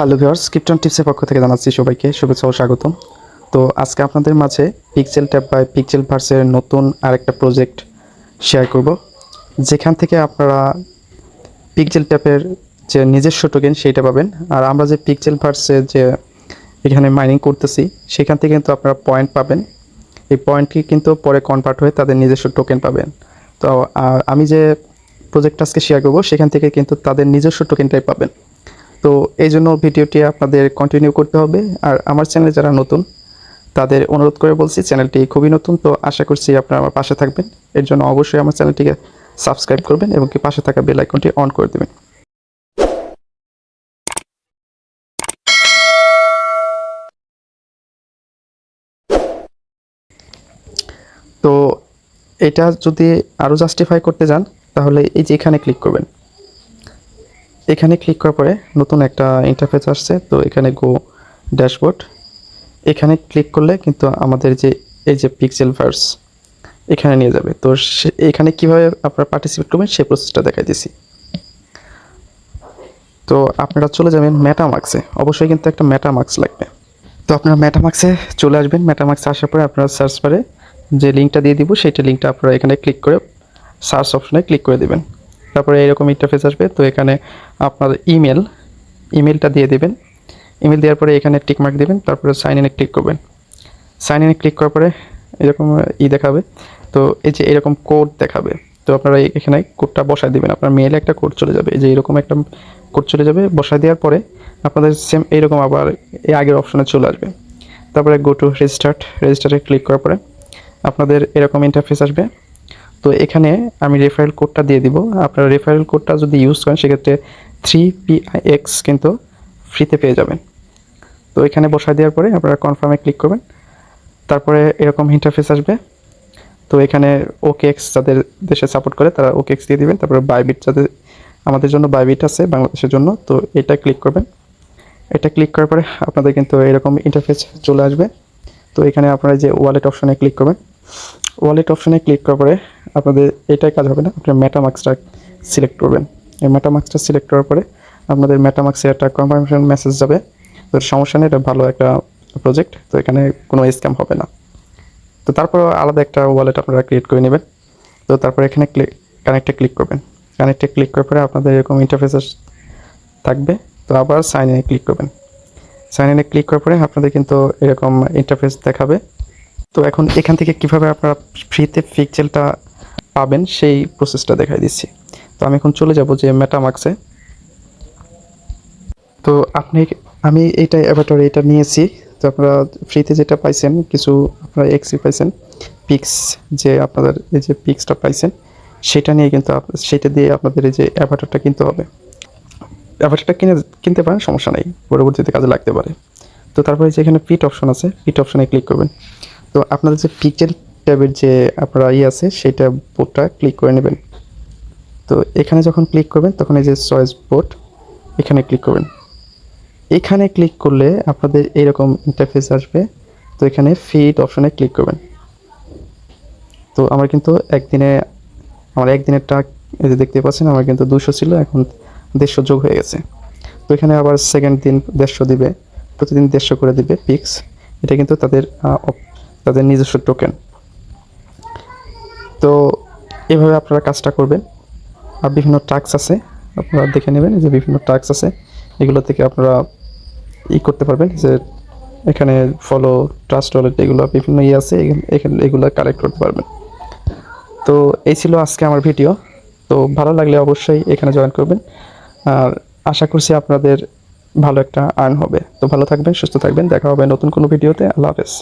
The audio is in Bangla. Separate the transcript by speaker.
Speaker 1: হ্যালো ভিউয়ার্স, ক্রিপ্টন টিপসের পক্ষ থেকে জানাচ্ছি সবাইকে শুভেচ্ছা ও স্বাগতম। তো আজকে আপনাদের মাঝে পিক্সেল ট্যাব বাই পিক্সেল ভার্সের নতুন আরেকটা প্রজেক্ট শেয়ার করব, যেখান থেকে আপনারা পিক্সেল ট্যাবের যে নিজস্ব টোকেন সেইটা পাবেন। আর আমরা যে পিক্সেল ভার্সে যে এখানে মাইনিং করতেছি সেখান থেকে কিন্তু আপনারা পয়েন্ট পাবেন। এই পয়েন্টটি কিন্তু পরে কনভার্ট হয়ে তাদের নিজস্ব টোকেন পাবেন। তো আমি যে প্রজেক্ট আজকে শেয়ার করব সেখান থেকে কিন্তু তাদের নিজস্ব টোকেনটাই পাবেন। তো এই জন্য ভিডিওটি আপনাদের কন্টিনিউ করতে হবে। আর আমার চ্যানেলে যারা নতুন তাদের অনুরোধ করে বলছি, চ্যানেলটি খুবই নতুন, তো আশা করছি আপনারা আমার পাশে থাকবেন। এর জন্য অবশ্যই আমার চ্যানেলটিকে সাবস্ক্রাইব করবেন এবং কি পাশে থাকা বেল আইকনটি অন করে দেবেন। তো এটা যদি আরও জাস্টিফাই করতে যান তাহলে এই যে এখানে ক্লিক করবেন। এখানে ক্লিক করার পরে নতুন একটা ইন্টারফেস আসছে। তো এখানে গো ড্যাশবোর্ড, এখানে ক্লিক করলে কিন্তু আমাদের যে এই যে পিক্সেল ভার্স এখানে নিয়ে যাবে। তো এখানে কিভাবে আপনারা পার্টিসিপেট করবেন সেই প্রসেসটা দেখাই দিছি। তো আপনারা চলে যাবেন মেটামাক্সে, অবশ্যই কিন্তু একটা মেটামাক্স লাগবে। তো আপনারা মেটামাক্সে চলে আসবেন। মেটামাক্সে আসার পরে আপনারা সার্চ বারে যে লিঙ্কটা দিয়ে দিব সেইটা লিঙ্কটা আপনারা এখানে ক্লিক করে সার্চ অপশনে ক্লিক করে দেবেন। তারপরে এরকম ইন্টারফেস আসবে। তো এখানে আপনার ইমেলটা দিয়ে দেবেন। ইমেল দেওয়ার পরে এখানে টিকমার্ক দেবেন, তারপরে সাইন ইনে ক্লিক করবেন। সাইন ইনে ক্লিক করার পরে এরকম দেখাবে। তো এই যে এরকম কোড দেখাবে। তো আপনারা এখানে কোডটা বসায় দিবেন। আপনার মেইলে একটা কোড চলে যাবে, এই যে এরকম একটা কোড চলে যাবে। বসায় দেওয়ার পরে আপনাদের সেম এইরকম আবার এই আগের অপশনে চলে আসবে। তারপরে গো টু রেজিস্টারে ক্লিক করার পরে আপনাদের এরকম ইন্টারফেস আসবে। তো এখানে আমি রেফারেল কোডটা দিয়ে দিব। আপনারা রেফারেল কোডটা যদি ইউজ করেন সেক্ষেত্রে 3PIX কিন্তু ফ্রিতে পেয়ে যাবেন। তো এখানে বসায় দেওয়ার পরে আপনারা কনফার্মে ক্লিক করবেন। তারপরে এরকম ইন্টারফেস আসবে। তো এখানে OKX যাদের দেশে সাপোর্ট করে তারা OKX দিয়ে দিবেন। তারপরে বাইবিট যাদের আমাদের জন্য বাইবিট আছে বাংলাদেশের জন্য, তো এটা ক্লিক করবেন। এটা ক্লিক করার পরে আপনাদের কিন্তু এরকম ইন্টারফেস চলে আসবে। তো এখানে আপনারা যে ওয়ালেট অপশনে ক্লিক করবেন। ওয়ালেট অপশনে ক্লিক করার পরে আপনাদের এটাই কাজ হবে না, আপনার মেটামাক্সটা সিলেক্ট করবেন। এই মেটামাক্সটা সিলেক্ট করার পরে আপনাদের মেটামাক্সে একটা কনফার্মেশন মেসেজ যাবে। তো সমস্যা নেই, এটা ভালো একটা প্রজেক্ট, তো এখানে কোনো স্ক্যাম হবে না। তো তারপর আলাদা একটা ওয়ালেট আপনারা ক্রিয়েট করে নেবেন। তো তারপর এখানে কানেক্টে ক্লিক করবেন। কানেক্টে ক্লিক করার পরে আপনাদের এরকম ইন্টারফেস থাকবে। তো আবার সাইন ইনে ক্লিক করবেন। সাইন ইনে ক্লিক করার পরে আপনাদের কিন্তু এরকম ইন্টারফেস দেখাবে। তো এখন এখান থেকে কিভাবে আপনারা ফ্রিতে পিক্সেলটা পাবেন সেই প্রসেসটা দেখাই দিচ্ছি। তো আমি এখন চলে যাব যে মেটামাক্সে। তো আমি এইটা অ্যাভাটার এটা নিয়েছি। তো আপনারা ফ্রিতে যেটা পাইছেন কিছু আপনারা এক্সি পাইছেন, পিক্স যে আপনাদের এই যে পিক্সটা পাইছেন সেটা নিয়ে কিন্তু সেটা দিয়ে আপনাদের এই যে অ্যাভাটারটা কিনতে হবে। অ্যাভাটারটা কিনতে পারেন, সমস্যা নেই, পরবর্তীতে কাজে লাগতে পারে। তো তারপরে যে এখানে পিট অপশন আছে, পিট অপশনে ক্লিক করবেন। তো আপনাদের যে পিক্সেল ট্যাবের যে আপনারা আছে সেটা বোর্ডটা ক্লিক করে নেবেন। তো এখানে যখন ক্লিক করবেন তখন এই যে চয়েস বোর্ড এখানে ক্লিক করবেন। এখানে ক্লিক করলে আপনাদের এইরকম ইন্টারফেস আসবে। তো এখানে ফিড অপশনে ক্লিক করবেন। তো আমার কিন্তু আমার একদিনেরটা এই যে দেখতে পাচ্ছেন আমার কিন্তু 200 ছিল, এখন 150 যোগ হয়ে গেছে। তো এখানে আবার সেকেন্ড দিন 150 দিবে, প্রতিদিন 150 করে দিবে পিক্স। এটা কিন্তু তাদের নিজস্ব টোকেন। তো এভাবে আপনারা কাজটা করবেন। আর বিভিন্ন টাস্ক আছে, আপনারা দেখে নেবেন যে বিভিন্ন টাস্ক আছে, এগুলো থেকে আপনারা করতে পারবেন। যে এখানে ফলো, ট্রাস্ট ওয়ালেট, এগুলো বিভিন্ন আছে, এখানে এগুলো কালেক্ট করতে পারবেন। তো এই ছিল আজকে আমার ভিডিও। তো ভালো লাগলে অবশ্যই এখানে জয়েন করবেন। আর আশা করছি আপনাদের ভালো একটা আর্ন হবে। তো ভালো থাকবেন, সুস্থ থাকবেন, দেখা হবে নতুন কোনো ভিডিওতে। আল্লাহ হাফেজ।